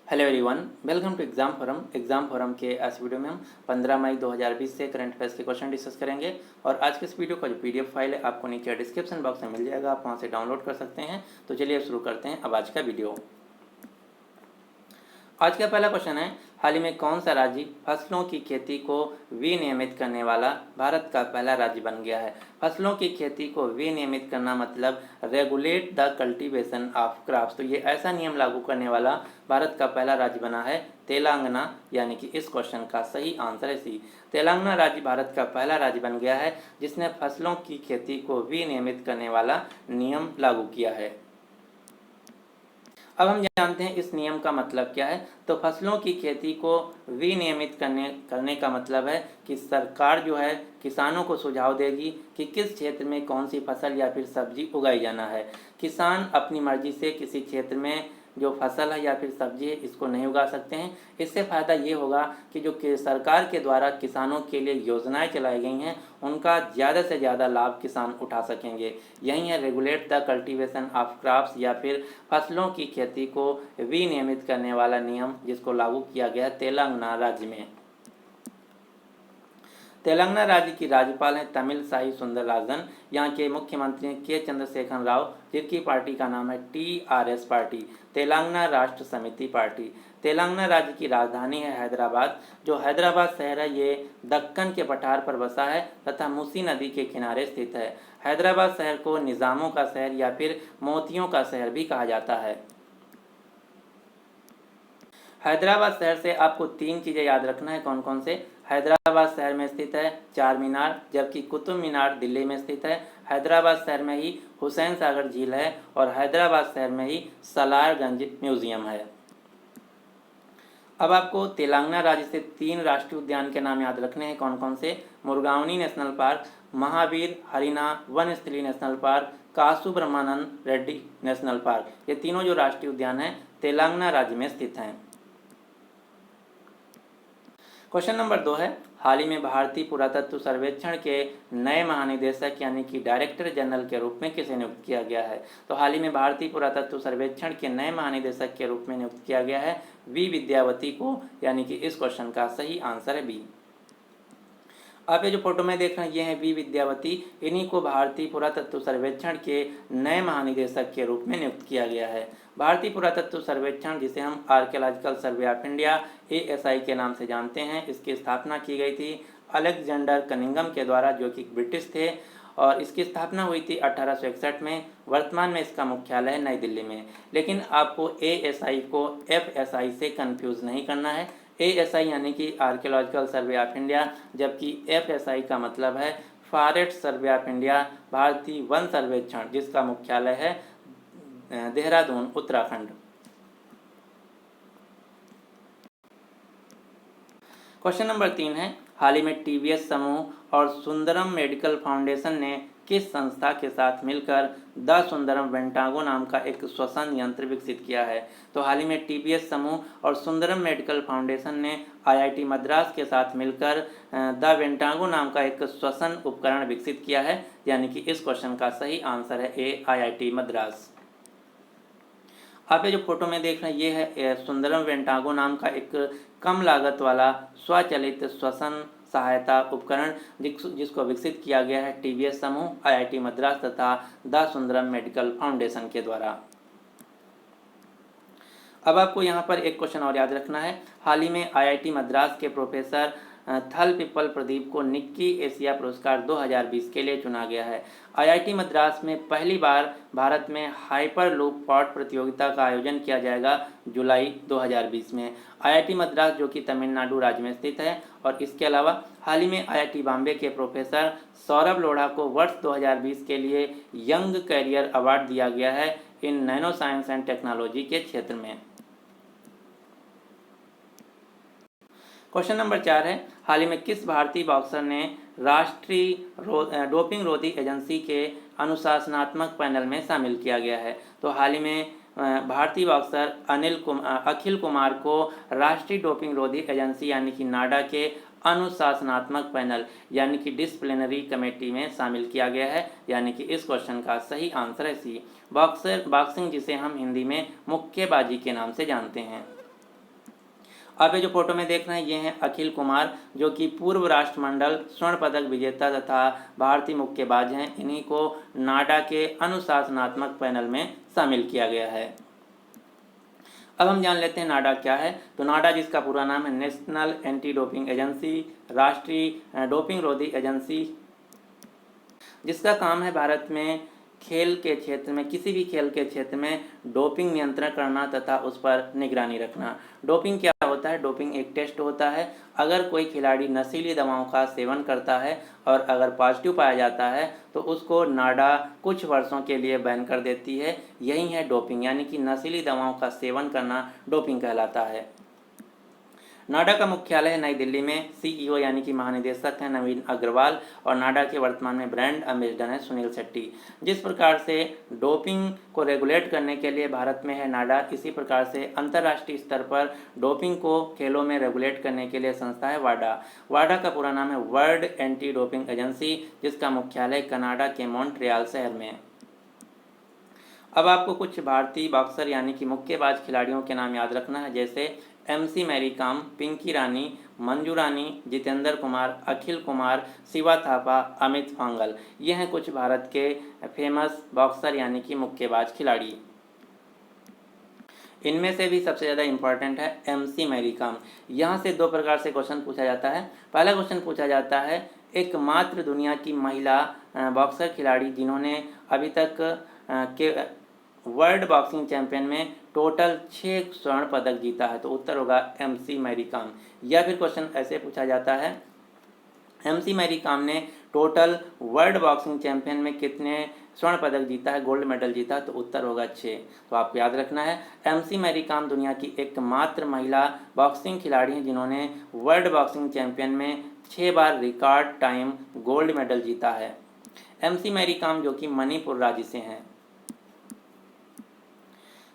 Hello everyone, welcome to exam forum के इस video में हम 15 मई 2020 से करंट अफेयर्स के क्वेश्चन डिस्कस करेंगे। और आज के इस वीडियो का जो पीडीएफ फाइल है आपको नीचे डिस्क्रिप्शन बॉक्स में मिल जाएगा, आप वहां से डाउनलोड कर सकते हैं। तो चलिए शुरू करते हैं अब आज का वीडियो। आज का पहला क्वेश्चन है, हाल ही में कौन सा राज्य फसलों की खेती को विनियमित करने वाला भारत का पहला राज्य बन गया है। फसलों की खेती को विनियमित करना मतलब regulate the cultivation of crops. तो ये ऐसा नियम लागू करने वाला भारत का पहला राज्य बना है तेलंगाना, यानी कि इस क्वेश्चन का सही आंसर है सी। तेलंगाना राज्य भारत का पहला राज्य बन गया है जिसने फसलों की खेती को विनियमित करने वाला नियम लागू किया है। अब हम जानते हैं इस नियम का मतलब क्या है। तो फसलों की खेती को विनियमित करने का मतलब है कि सरकार जो है किसानों को सुझाव देगी कि किस क्षेत्र में कौन सी फसल या फिर सब्जी उगाई जाना है। किसान अपनी मर्जी से किसी क्षेत्र में जो फसल है या फिर सब्जी है इसको नहीं उगा सकते हैं। इससे फ़ायदा ये होगा कि जो सरकार के द्वारा किसानों के लिए योजनाएं चलाई गई हैं उनका ज़्यादा से ज़्यादा लाभ किसान उठा सकेंगे। यही है regulate the cultivation of crops या फिर फसलों की खेती को विनियमित करने वाला नियम, जिसको लागू किया गया तेलंगाना राज्य में। तेलंगाना राज्य की राज्यपाल हैं तमिलसाई सुंदरराजन। यहाँ के मुख्यमंत्री के चंद्रशेखर राव, जिनकी पार्टी का नाम है टीआरएस पार्टी, तेलंगाना राष्ट्र समिति पार्टी। तेलंगाना राज्य की राजधानी है हैदराबाद। जो हैदराबाद शहर है ये दक्कन के पठार पर बसा है तथा मूसी नदी के किनारे स्थित है। हैदराबाद शहर को निज़ामों का शहर या फिर मोतियों का शहर भी कहा जाता है। हैदराबाद शहर से आपको तीन चीज़ें याद रखना है। कौन कौन से? हैदराबाद शहर में स्थित है चार मीनार, जबकि कुतुब मीनार दिल्ली में स्थित है। हैदराबाद शहर में ही हुसैन सागर झील है और हैदराबाद शहर में ही सलारगंज म्यूजियम है। अब आपको तेलंगाना राज्य से तीन राष्ट्रीय उद्यान के नाम याद रखने हैं। कौन कौन से? मुर्गावनी नेशनल पार्क, महावीर हरिना वनस्थली नेशनल पार्क, कासु ब्रह्मानंद रेड्डी नेशनल पार्क। ये तीनों जो राष्ट्रीय उद्यान हैं तेलंगाना राज्य में स्थित हैं। क्वेश्चन नंबर 2 है, हाल ही में भारतीय पुरातत्व सर्वेक्षण के नए महानिदेशक यानी कि डायरेक्टर जनरल के रूप में किसे नियुक्त किया गया है। तो हाल ही में भारतीय पुरातत्व सर्वेक्षण के नए महानिदेशक के रूप में नियुक्त किया गया है वी विद्यावती को, यानी कि इस क्वेश्चन का सही आंसर है बी। आप ये जो फोटो में देख रहे हैं ये है वी विद्यावती। इन्हीं को भारतीय पुरातत्व सर्वेक्षण के नए महानिदेशक के रूप में नियुक्त किया गया है। भारतीय पुरातत्व सर्वेक्षण, जिसे हम archaeological survey of India ASI के नाम से जानते हैं, इसकी स्थापना की गई थी अलेक्जेंडर कनिंघम के द्वारा, जो कि ब्रिटिश थे, और इसकी स्थापना हुई थी 1861 में। वर्तमान में इसका मुख्यालय है नई दिल्ली में। लेकिन आपको ASI को FSI से कंफ्यूज नहीं करना है। ASI यानी कि आर्कियोलॉजिकल सर्वे ऑफ इंडिया, जबकि FSI का मतलब है फॉरेस्ट सर्वे ऑफ इंडिया, भारतीय वन सर्वेक्षण, जिसका मुख्यालय है देहरादून, उत्तराखंड। क्वेश्चन नंबर 3 है, हाल ही में TVS समूह और सुंदरम मेडिकल फाउंडेशन ने किस संस्था के साथ मिलकर द सुंदरम वेंटागो नाम का एक श्वसन यंत्र विकसित किया है। तो हाल ही में TVS समूह और सुंदरम मेडिकल फाउंडेशन ने IIT मद्रास के साथ मिलकर द वेंटागो नाम का एक श्वसन उपकरण विकसित किया है, यानी कि इस क्वेश्चन का सही आंसर है ए, IIT मद्रास। आप ये जो फोटो में देख रहे हैं ये है सुंदरम वेंटागो नाम का एक कम लागत वाला स्वचालित श्वसन सहायता उपकरण, जिसको विकसित किया गया है TVS समूह, IIT मद्रास तथा द सुंदरम मेडिकल फाउंडेशन के द्वारा। अब आपको यहाँ पर एक क्वेश्चन और याद रखना है। हाल ही में IIT मद्रास के प्रोफेसर थल पिपल प्रदीप को निक्की एशिया पुरस्कार 2020 के लिए चुना गया है। IIT मद्रास में पहली बार भारत में हाइपर लूप पॉट प्रतियोगिता का आयोजन किया जाएगा जुलाई 2020 में। IIT मद्रास जो कि तमिलनाडु राज्य में स्थित है। और इसके अलावा हाल ही में IIT बॉम्बे के प्रोफेसर सौरभ लोढ़ा को वर्ष 2020 के लिए यंग कैरियर अवार्ड दिया गया है इन नैनो साइंस एंड टेक्नोलॉजी के क्षेत्र में। क्वेश्चन नंबर 4 है, हाल ही में किस भारतीय बॉक्सर ने राष्ट्रीय डोपिंग रोधी एजेंसी के अनुशासनात्मक पैनल में शामिल किया गया है। तो हाल ही में भारतीय बॉक्सर अखिल कुमार को राष्ट्रीय डोपिंग रोधी एजेंसी यानी कि नाडा के अनुशासनात्मक पैनल यानी कि डिसिप्लिनरी कमेटी में शामिल किया गया है, यानी कि इस क्वेश्चन का सही आंसर है सी। बॉक्सिंग जिसे हम हिंदी में मुक्केबाजी के नाम से जानते हैं। आप ये जो फोटो में देख रहे हैं ये हैं अखिल कुमार, जो कि पूर्व राष्ट्रमंडल स्वर्ण पदक विजेता तथा भारतीय मुक्केबाज हैं। इन्हीं को नाडा के अनुशासनात्मक पैनल में शामिल किया गया है। अब हम जान लेते हैं नाडा क्या है। तो नाडा, जिसका पूरा नाम है नेशनल एंटी डोपिंग एजेंसी, राष्ट्रीय डोपिंग रोधी एजेंसी, जिसका काम है भारत में खेल के क्षेत्र में, किसी भी खेल के क्षेत्र में डोपिंग नियंत्रण करना तथा उस पर निगरानी रखना। डोपिंग क्या होता है? डोपिंग एक टेस्ट होता है। अगर कोई खिलाड़ी नशीली दवाओं का सेवन करता है और अगर पॉजिटिव पाया जाता है तो उसको नाडा कुछ वर्षों के लिए बैन कर देती है। यही है डोपिंग, यानी कि नशीली दवाओं का सेवन करना डोपिंग कहलाता है। नाडा का मुख्यालय है नई दिल्ली में। सीईओ यानी कि महानिदेशक हैं नवीन अग्रवाल, और नाडा के वर्तमान में ब्रांड एम्बेसडर हैं सुनील शेट्टी। जिस प्रकार से डोपिंग को रेगुलेट करने के लिए भारत में है नाडा, इसी प्रकार से अंतर्राष्ट्रीय स्तर पर डोपिंग को खेलों में रेगुलेट करने के लिए संस्था है वाडा। वाडा का पूरा नाम है वर्ल्ड एंटी डोपिंग एजेंसी, जिसका मुख्यालय कनाडा के मॉन्ट्रियल शहर में। अब आपको कुछ भारतीय बॉक्सर यानी कि मुक्केबाज खिलाड़ियों के नाम याद रखना है, जैसे MC मैरी कॉम, पिंकी रानी, मंजू रानी, जितेंद्र कुमार, अखिल कुमार, शिवा थापा, अमित फांगल। ये हैं कुछ भारत के फेमस बॉक्सर यानी कि मुक्केबाज खिलाड़ी। इनमें से भी सबसे ज़्यादा इम्पॉर्टेंट है MC मैरी कॉम। यहाँ से दो प्रकार से क्वेश्चन पूछा जाता है। पहला क्वेश्चन पूछा जाता है एकमात्र दुनिया की महिला बॉक्सर खिलाड़ी जिन्होंने अभी तक के वर्ल्ड बॉक्सिंग चैंपियन में टोटल 6 स्वर्ण पदक जीता है, तो उत्तर होगा MC मैरी कॉम। या फिर क्वेश्चन ऐसे पूछा जाता है MC मैरी कॉम ने टोटल वर्ल्ड बॉक्सिंग चैंपियन में कितने स्वर्ण पदक जीता है, गोल्ड मेडल जीता, तो उत्तर होगा 6। तो आपको याद रखना है MC मैरी कॉम दुनिया की एकमात्र महिला बॉक्सिंग खिलाड़ी हैं जिन्होंने वर्ल्ड बॉक्सिंग चैंपियन में 6 बार रिकॉर्ड टाइम गोल्ड मेडल जीता है। MC मैरी कॉम जो कि मणिपुर राज्य से हैं।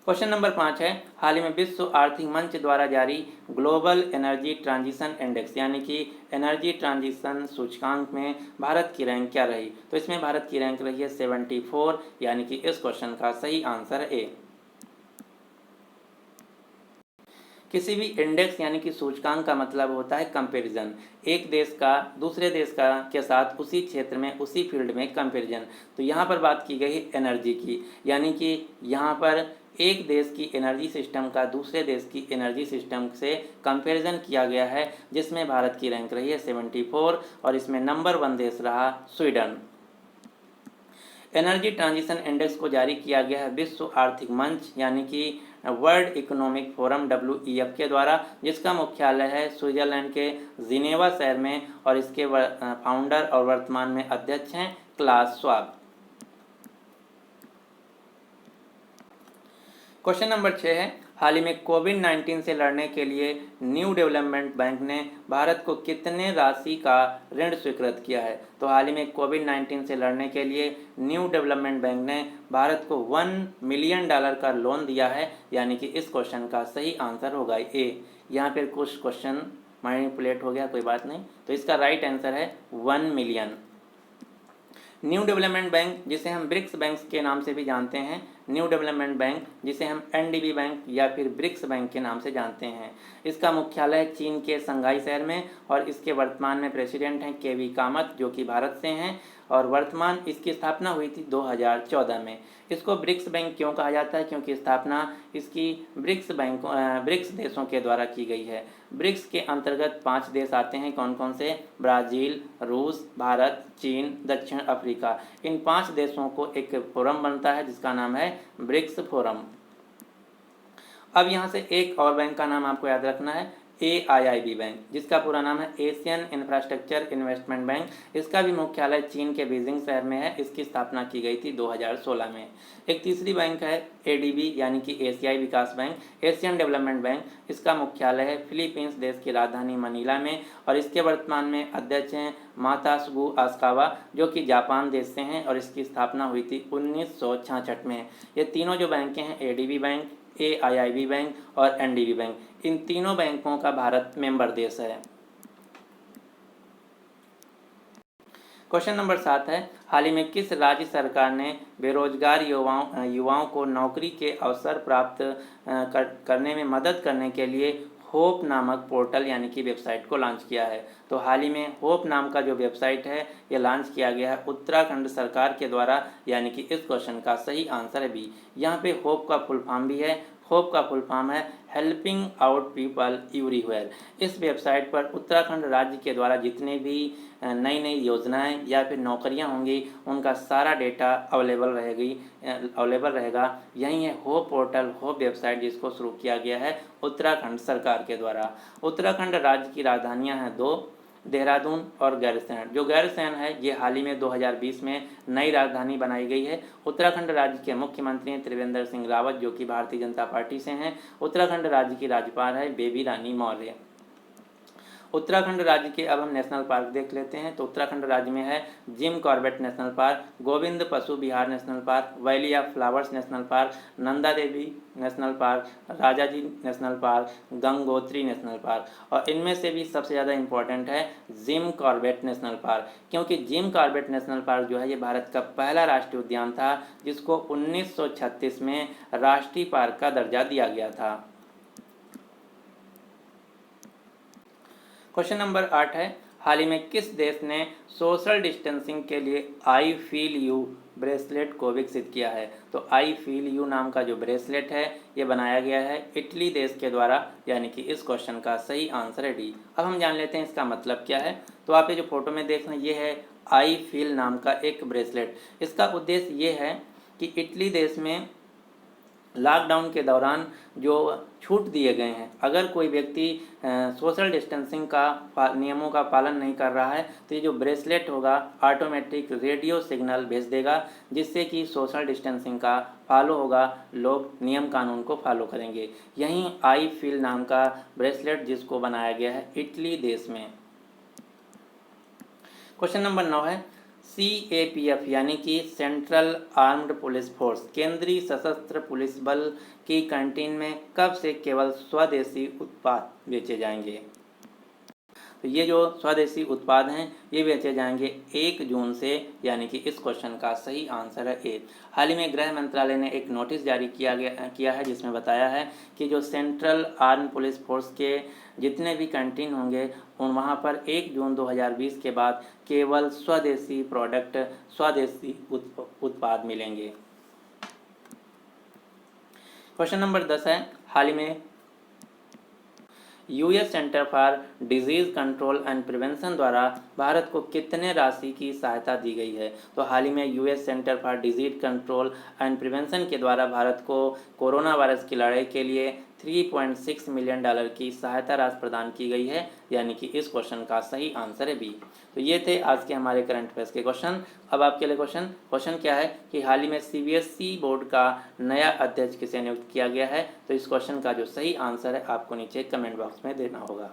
क्वेश्चन नंबर 5 है, हाल ही में विश्व आर्थिक मंच द्वारा जारी ग्लोबल एनर्जी ट्रांजिशन इंडेक्स यानी कि एनर्जी ट्रांजिशन सूचकांक में भारत की रैंक क्या रही? तो इसमें भारत की रैंक रही है 74, यानी कि इस क्वेश्चन का सही आंसर ए। किसी भी इंडेक्स यानी कि सूचकांक का मतलब होता है कंपैरिजन, एक देश का दूसरे देश का के साथ उसी क्षेत्र में उसी फील्ड में कंपैरिजन। तो यहाँ पर बात की गई एनर्जी की, यानी कि यहाँ पर एक देश की एनर्जी सिस्टम का दूसरे देश की एनर्जी सिस्टम से कंपैरिजन किया गया है, जिसमें भारत की रैंक रही है 74 और इसमें नंबर 1 देश रहा स्वीडन। एनर्जी ट्रांजिशन इंडेक्स को जारी किया गया है विश्व आर्थिक मंच यानी कि वर्ल्ड इकोनॉमिक फोरम WEF के द्वारा, जिसका मुख्यालय है स्विट्जरलैंड के जिनेवा शहर में, और इसके फाउंडर और वर्तमान में अध्यक्ष हैं क्लास श्वाब। क्वेश्चन नंबर 6 है, हाल ही में कोविड-19 से लड़ने के लिए न्यू डेवलपमेंट बैंक ने भारत को कितने राशि का ऋण स्वीकृत किया है? तो हाल ही में कोविड-19 से लड़ने के लिए न्यू डेवलपमेंट बैंक ने भारत को $1 मिलियन का लोन दिया है, यानी कि इस क्वेश्चन का सही आंसर होगा ए। यहाँ पर कुछ क्वेश्चन मैनिपुलेट हो गया, कोई बात नहीं। तो इसका राइट आंसर है 1 मिलियन। न्यू डेवलपमेंट बैंक, जिसे हम ब्रिक्स बैंक के नाम से भी जानते हैं, न्यू डेवलपमेंट बैंक जिसे हम NDB बैंक या फिर ब्रिक्स बैंक के नाम से जानते हैं, इसका मुख्यालय चीन के शंघाई शहर में, और इसके वर्तमान में प्रेसिडेंट हैं KV कामत, जो कि भारत से हैं, और वर्तमान इसकी स्थापना हुई थी 2014 में। इसको ब्रिक्स बैंक क्यों कहा जाता है? क्योंकि स्थापना इसकी ब्रिक्स देशों के द्वारा की गई है। ब्रिक्स के अंतर्गत 5 देश आते हैं, कौन कौन से? ब्राज़ील, रूस, भारत, चीन, दक्षिण अफ्रीका। इन 5 देशों को एक फोरम बनता है जिसका नाम है ब्रिक्स फोरम। अब यहाँ से एक और बैंक का नाम आपको याद रखना है, AIIB बैंक, जिसका पूरा नाम है एशियन इंफ्रास्ट्रक्चर इन्वेस्टमेंट बैंक। इसका भी मुख्यालय चीन के बीजिंग शहर में है। इसकी स्थापना की गई थी 2016 में। एक तीसरी बैंक है ADB यानी कि एशियाई विकास बैंक, एशियन डेवलपमेंट बैंक। इसका मुख्यालय है फिलीपींस देश की राजधानी मनीला में, और इसके वर्तमान में अध्यक्ष हैं मातासुगु आस्कावा, जो कि जापान देश से हैं, और इसकी स्थापना हुई थी 1966 में। ये तीनों जो बैंकें हैं, ADB बैंक, AIIB बैंक और NDB बैंक, इन तीनों बैंकों का भारत मेंबर देश है। क्वेश्चन नंबर 7 है, हाल ही में किस राज्य सरकार ने बेरोजगार युवाओं को नौकरी के अवसर प्राप्त करने में मदद करने के लिए होप नामक पोर्टल यानी कि वेबसाइट को लॉन्च किया है। तो हाल ही में होप नाम का जो वेबसाइट है ये लॉन्च किया गया है उत्तराखंड सरकार के द्वारा, यानी कि इस क्वेश्चन का सही आंसर है बी। यहाँ पे होप का फुल फॉर्म भी है। होप का फुल फॉर्म है हेल्पिंग आउट पीपल एवरीवेयर। इस वेबसाइट पर उत्तराखंड राज्य के द्वारा जितने भी नई नई योजनाएं या फिर नौकरियां होंगी उनका सारा डेटा अवेलेबल रहेगा। यही है होप पोर्टल, होप वेबसाइट, जिसको शुरू किया गया है उत्तराखंड सरकार के द्वारा। उत्तराखंड राज्य की राजधानियां हैं दो, देहरादून और गैरसैंण। जो गैरसैंण है ये हाल ही में 2020 में नई राजधानी बनाई गई है। उत्तराखंड राज्य के मुख्यमंत्री हैं त्रिवेंद्र सिंह रावत, जो कि भारतीय जनता पार्टी से हैं। उत्तराखंड राज्य की राज्यपाल है बेबी रानी मौर्य। उत्तराखंड राज्य के अब हम नेशनल पार्क देख लेते हैं। तो उत्तराखंड राज्य में है Jim Corbett National Park, Govind Pashu Vihar National Park, Valley of Flowers National Park, Nanda Devi National Park, Rajaji National Park, Gangotri National Park. और इनमें से भी सबसे ज़्यादा इम्पोर्टेंट है जिम कॉर्बेट नेशनल पार्क, क्योंकि जिम कॉर्बेट नेशनल पार्क जो है ये भारत का पहला राष्ट्रीय उद्यान था जिसको 1936 में राष्ट्रीय पार्क का दर्जा दिया गया था। क्वेश्चन नंबर 8 है, हाल ही में किस देश ने सोशल डिस्टेंसिंग के लिए आई फील यू ब्रेसलेट को विकसित किया है? तो आई फील यू नाम का जो ब्रेसलेट है ये बनाया गया है इटली देश के द्वारा, यानी कि इस क्वेश्चन का सही आंसर है डी। अब हम जान लेते हैं इसका मतलब क्या है। तो आप ये जो फोटो में देख रहे हैं ये है आई फील नाम का एक ब्रेसलेट। इसका उद्देश्य ये है कि इटली देश में लॉकडाउन के दौरान जो छूट दिए गए हैं, अगर कोई व्यक्ति सोशल डिस्टेंसिंग का नियमों का पालन नहीं कर रहा है तो ये जो ब्रेसलेट होगा ऑटोमेटिक रेडियो सिग्नल भेज देगा, जिससे कि सोशल डिस्टेंसिंग का फॉलो होगा, लोग नियम कानून को फॉलो करेंगे। यही आई फील नाम का ब्रेसलेट जिसको बनाया गया है इटली देश में। क्वेश्चन नंबर 9 है, CAPF यानी कि सेंट्रल आर्म्ड पुलिस फोर्स, केंद्रीय सशस्त्र पुलिस बल की कैंटीन में कब से केवल स्वदेशी उत्पाद बेचे जाएंगे? तो ये जो स्वदेशी उत्पाद हैं ये बेचे जाएंगे 1 जून से, यानी कि इस क्वेश्चन का सही आंसर है ए। हाल ही में गृह मंत्रालय ने एक नोटिस जारी किया है जिसमें बताया है कि जो सेंट्रल आर्म पुलिस फोर्स के जितने भी कैंटीन होंगे उन वहाँ पर 1 जून 2020 के बाद केवल स्वदेशी प्रोडक्ट, स्वदेशी उत्पाद मिलेंगे। क्वेश्चन नंबर 10 है, हाल ही में US centre for disease control and prevention द्वारा भारत को कितने राशि की सहायता दी गई है? तो हाल ही में US centre for disease control and prevention के द्वारा भारत को कोरोना वायरस की लड़ाई के लिए $3.6 मिलियन की सहायता राशि प्रदान की गई है, यानी कि इस क्वेश्चन का सही आंसर है बी। तो ये थे आज के हमारे करंट अफेयर्स के क्वेश्चन। अब आपके लिए क्वेश्चन क्या है कि हाल ही में CBSE बोर्ड का नया अध्यक्ष किसे नियुक्त किया गया है? तो इस क्वेश्चन का जो सही आंसर है आपको नीचे कमेंट बॉक्स में देना होगा।